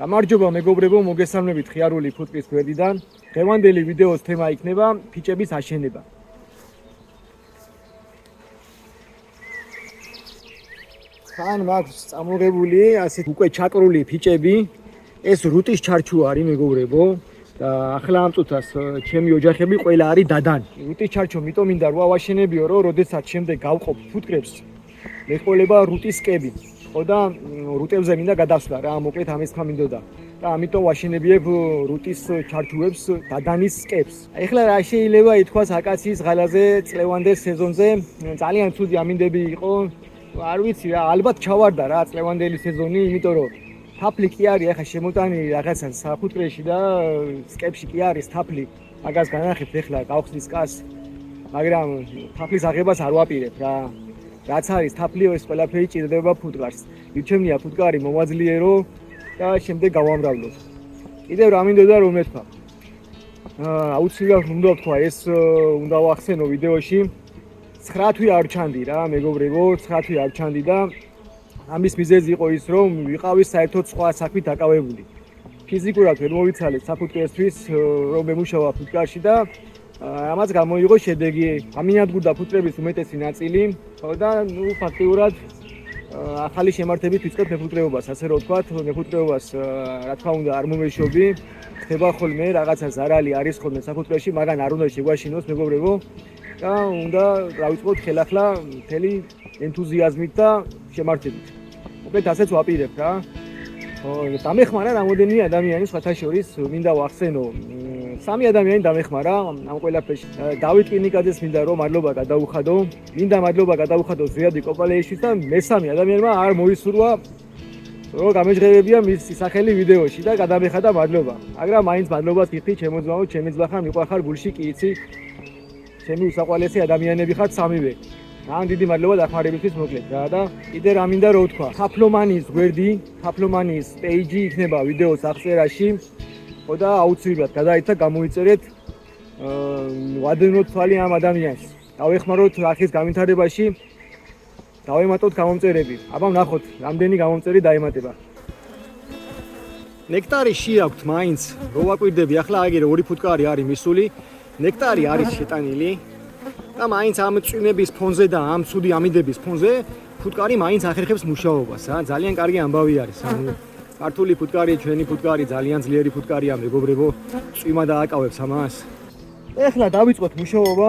გამარჯობა მეგობრებო, მოგესალმებით ხიარული ფუტკრის გვერდიდან. დღევანდელი ვიდეოს თემა იქნება ფიჭების აშენება. თან მაქვს წამოღებული ასეთ უკვე ჩაკრული ფიჭები. ეს რუტის ჩარჩო არის მეგობრებო და ახლა ამ წუთას ჩემი ოჯახები ყველა არის დადანი. რუტის ჩარჩო მიტომ მინდა რა ვაშენებიო, რომ როდესაც შემდეგ გავყოფ ფუტკრებს მეხოლება რუტის კები. ხო და რუტებზე მინდა გადასვლა რა, მოკლედ ამის ხმა მინდოდა. და ამიტომ ვაშენებიებ რუტის ჩარჩოებს დადანის კებს. ეხლა რა შეიძლება ითქვას აკაციის ღალაზე წლევანდელ სეზონზე ძალიან ცუდი ამინდები იყო. არ ვიცი რა, ალბათ ჩავარდა რა წლევანდელი სეზონი, იმიტომ რომ თაფლი კი არის ახლა შემოტანილი რაღაცა საფუტკრეში და კებში კი არის თაფლი. მაგას განახებთ ეხლა გავხსნის კას, მაგრამ თაფლის აღებას არ ვაპირებ რა. რაც არის თაფლი, ეს ყველაფერი ჭირდება ფუტკარს. მირჩენია ფუტკარი მოვაძლიერო და შემდეგ გავამრავლო. კიდევ რა მინდოდა რომ მეთქვა. აუცილებლად უნდა ვთქვა, ეს უნდა ვახსენო ვიდეოში. 9 თვე არ ჩანდი რა მეგობრებო, 9 თვე არ ჩანდი და ამის მიზეზი იყო ის, რომ ვიყავი საერთოდ სხვა საქმით დაკავებული. ფიზიკურად ვერ მოვიცალე საფუტკრისთვის, რომ მემუშავა ფუტკარში და ამაც გამოიღო შედეგი. ამინადგურდა ფუტკრების უმეტესი ნაწილი, ხო და ნუ ფაქტიურად ახალი შემართებით ვიწყებ მეფუტკრეობას, ასე რომ ვთქვათ, მეფუტკრეობას რა თქმა უნდა არ მომეშობი. ხდება ხოლმე რაღაცა ზარალი არის ხოლმე საფუტკრეში, მაგრამ არ უნდა შეგვაშინოს მეგობრებო. და უნდა დავიწყოთ ხელახლა მთელი ენთუზიაზმით და შემართებით. მოკლედ ასეც ვაპირებ რა. დამეხმარა რამოდენიმე ადამიანი სხვათა შორის მინდა ვახსენო. 3 ადამიანი დამეხმარა ამ ყველაფერში. დავით კინიკაძეს მინდა რომ მადლობა გადაუხადო. მინდა მადლობა გადაუხადო ზვიადი კოპალეიშვილს და მესამე ადამიანმა არ მოისურვა რომ გამეჟღერებია მისი სახელი ვიდეოში და გადამეხადა მადლობა. მაგრამ მაინც მადლობას გიხდი ჩემო ძმაო, ჩემი ძმა ხარ, მიყვარხარ გულში კი იცი. ჩემი უსაყვარლესი ადამიანები ხართ სამივე. ძალიან დიდი მადლობა დახმარებისთვის მოკლედ რა და კიდე რა მინდა რომ ვთქვა. თაფლომანის გვერდი, თაფლომანის პეიჯი იქნება ვიდეოს აღწერაში. ხო და აუცილებლად გადაიცა გამოიწერეთ ვადენოთ თვალი ამ ადამიანს. დავეხმაროთ არხის განვითარებაში. დავემატოთ გამომწერები. აბა ვნახოთ რამდენი გამომწერი დაემატება. ნექტარი შეაქვთ მაინც რო ვაკვირდები ახლა აგერე 2 ფუტკარი არის მისული. ნექტარი არის შეტანილი და მაინც ამ წვიმების ფონზე და ამ ცუდი ამინდების ფონზე ფუტკარი მაინც ახერხებს მუშაობას რა. ძალიან კარგი ამბავი არის. ანუ ქართული ფუტკარი, ჩვენი ფუტკარი ძალიან ძლიერი ფუტკარია მეგობრებო. წვიმა დააკავებს ამას. ეხლა დავიწყოთ მუშაობა.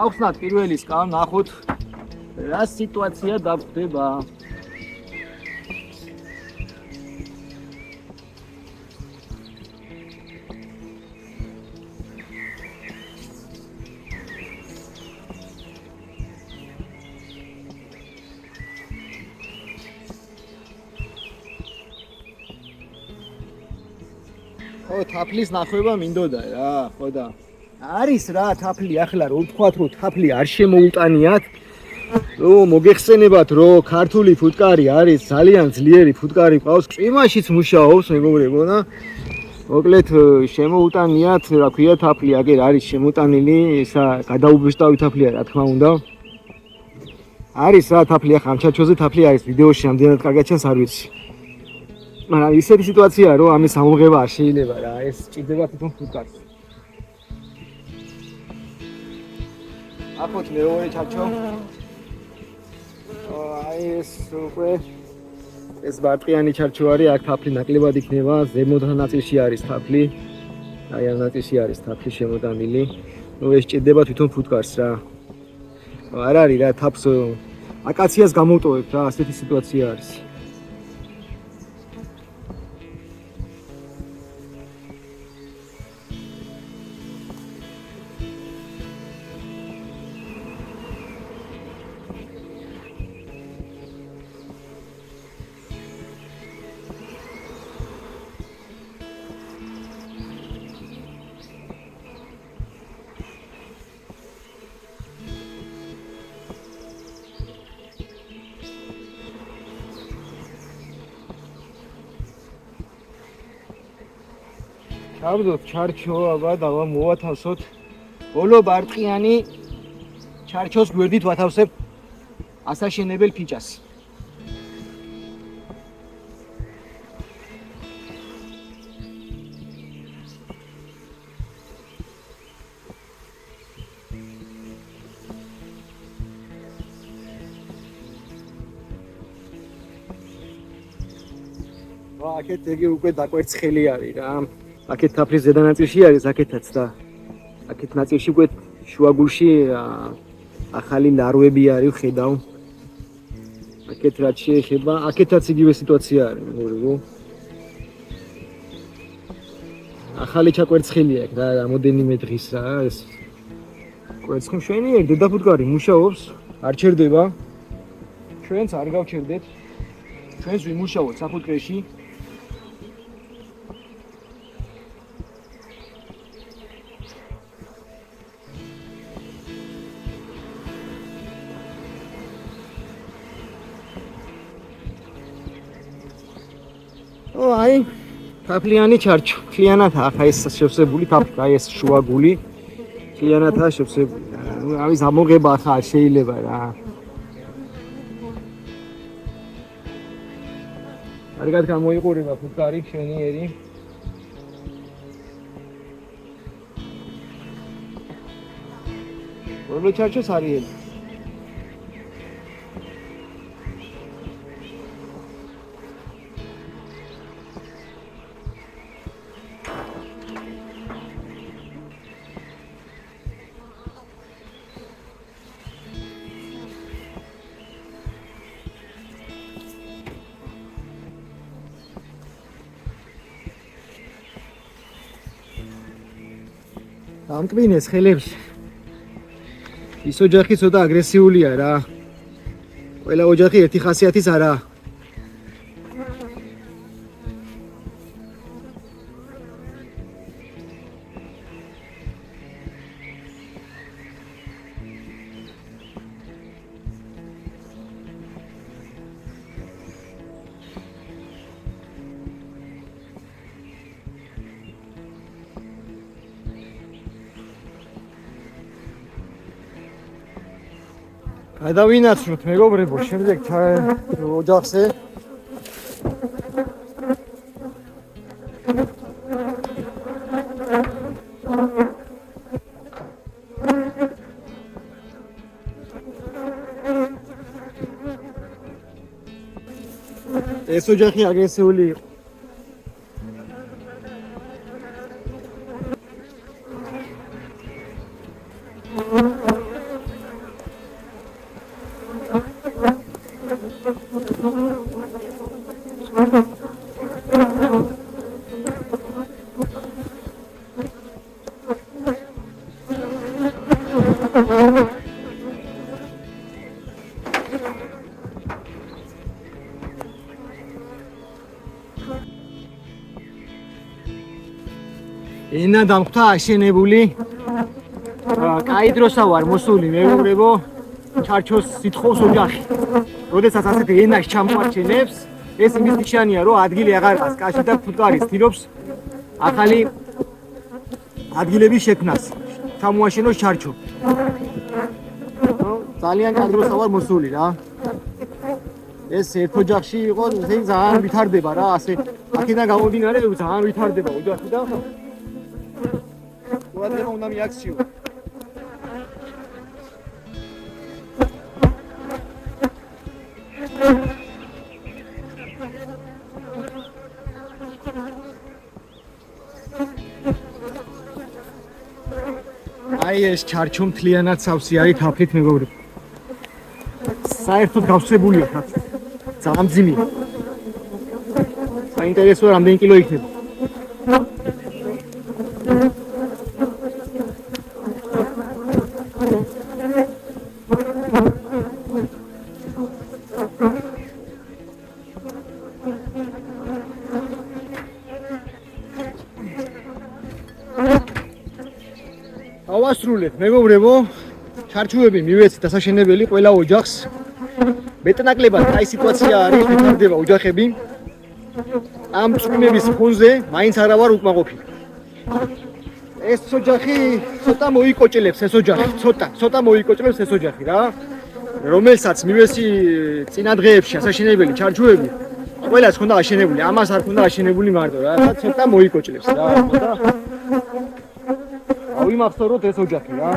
ავხსნათ პირველი სკამ, ნახოთ რა სიტუაცია დაგვხდება. ხო, თაფლის ნახება მინდოდა რა, ხო და არის რა თაფლი ახლა რომ ვთქვათ რომ თაფლი არ შემოუტანიათ, რომ მოგეხსენებათ რომ ქართული ფუტკარი არის ძალიან ძლიერი ფუტკარი ყავს, წვიმაშიც მუშაობს მეგობრებო და მოკლედ შემოუტანიათ, რა ქვია თაფლი აგერ არის შემოტანილი, ისა გადაუბეშტავი თაფლია რა თქმა უნდა. არის რა თაფლი ახლა ამ ჩარჩოზე თაფლი არის, ვიდეოში ამდენად კარგად ჩანს არ ვიცი. მაგრამ ისეთი სიტუაციაა რომ ამის ამოღება არ შეიძლება რა, ეს ჭირდება თვითონ ფუტკარს. აკოთ მეორე ჩარჩო. აი ეს უკვე ეს ბარტყიანი ჩარჩო არის, აქ თაფლი ნაკლებად იქნება, ზემოთ ნაწილში არის თაფლი. აი ამ ნაწილში არის თაფლი შემოტანილი. ნუ ეს ჭირდება თვითონ ფუტკარს რა. არ არის რა თაფს აკაციას გამოვტოვებთ რა, ასეთი სიტუაცია არის. დავდოთ ჩარჩო, აბა დავა მოვათავსოთ. ბოლო ბარტყიანი ჩარჩოს გვერდით ვათავსებ ასაშენებელ ფიჭას. აქეთ იგი უკვე დაკვერცხელი არის რა. აქეთ თაფლის ზედა ნაწილში არის, აქეთაც და აქეთ ნაწილში უკვე შუაგულში ახალი ლარვები არის, ხედავ. აქეთ რაც შეეხება, აქეთაც იგივე სიტუაცია არის, მეგობრებო. ახალი ჩაკვერცხელია აქ და რამოდენიმე დღის რა ეს. კვერცხი მშვენიერი, დედაფუტკარი მუშაობს, არ ჩერდება. ჩვენც არ გავჩერდეთ. ჩვენს ვიმუშაოთ საფუტკრეში. აი თაფლიანი ჩარჩო, მთლიანად ახლა ეს შევსებული თაფლი, აი ეს შუაგული მთლიანადაა შევსებული. ამის ამოღება ახლა შეიძლება რა. კარგად გამოიყურება ფუტკარი, მშვენიერი. რომელი ჩარჩოს არის? ამტვინეს ხელებში. ის ოჯახი ცოტა აგრესიულია რა. ყველა ოჯახი ერთი ხასიათის არაა. გადავინაცვლოთ მეგობრებო, შემდეგ ოჯახზე. ეს ოჯახი აგრესიული იყო. ენა დამხვდა აშენებული. კაი დროსა ვარ მოსული მეგობრებო, ჩარჩოს სიტყვის ოჯახი. როდესაც ასეთი ენაში ჩამოაჩენებს, ეს იმის ნიშანია, რომ ადგილი აღარ აქვს. კაში და ფუტკარი ცდილობს ახალი ადგილების შექმნას. ჩამოაშენოს ჩარჩო. ძალიან კაი დროსა ვარ მოსული რა. ეს ერთ ოჯახში იყო, ძალიან ვითარდება რა, ასე აქედან გამომდინარე ძალიან ვითარდება ოჯახი და ყურადღება უნდა მიაქციო. აი ეს ჩარჩო მთლიანად სავსე არის თაფლით მეგობრებო. საერთოდ გავსებულია თაფლი. ძალიან მძიმეა. საინტერესოა რამდენი კილო იქნება. ავასრულეთ მეგობრებო, ჩარჩოები მივეცით დასაშენებელი ყველა ოჯახს. მეტნაკლებად აი სიტუაცია არის, ვითარდება ოჯახები. ამ წვიმების ფონზე მაინც არა ვარ უკმაყოფილი. ეს ოჯახი ცოტა მოიკოჭლებს ეს ოჯახი, ცოტა მოიკოჭლებს ეს ოჯახი რა. რომელსაც მივეცი წინა დღეებში ასაშენებელი ჩარჩოები, ყველას ხონდა აშენებული, ამას არ ხონდა აშენებული მარტო რა, ცოტა მოიკოჭლებს რა. ავიმახსოვროთ ეს ოჯახი რა.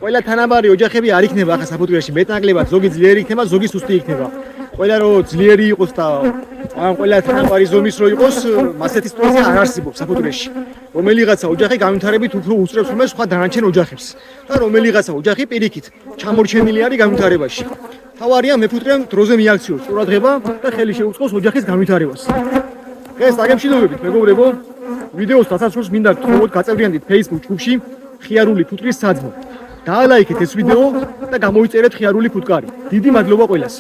ყველა თანაბარი ოჯახები არ იქნება ახლა საფუტკრეში, მეტნაკლებად ზოგი ძლიერი იქნება, ზოგი სუსტი იქნება. ყველა რო ძლიერი იყოს და ან ყველა თანაბარი ზომის რო იყოს, მასეთი სიტუაცია არ არსებობს საფუძვლეში. რომელიღაცა ოჯახი განვითარებით უფრო უსწრებს ხოლმე სხვა დანარჩენ ოჯახებს და რომელიღაცა ოჯახი პირიქით ჩამორჩენილი არის განვითარებაში. თავარია მეფუტკრემ დროზე მიაქციოს ყურადღება და ხელი შეუწყოს ოჯახის განვითარებას. დღეს დაგემშვიდობებით მეგობრებო, ვიდეოს დასასრულს მინდა გთხოვოთ გაწევრიანდით Facebook ჯგუფში ხიარული ფუტკრის საძმო. დაალაიქეთ ეს ვიდეო და გამოიწერეთ ხიარული ფუტკარი. დიდი მადლობა ყველას.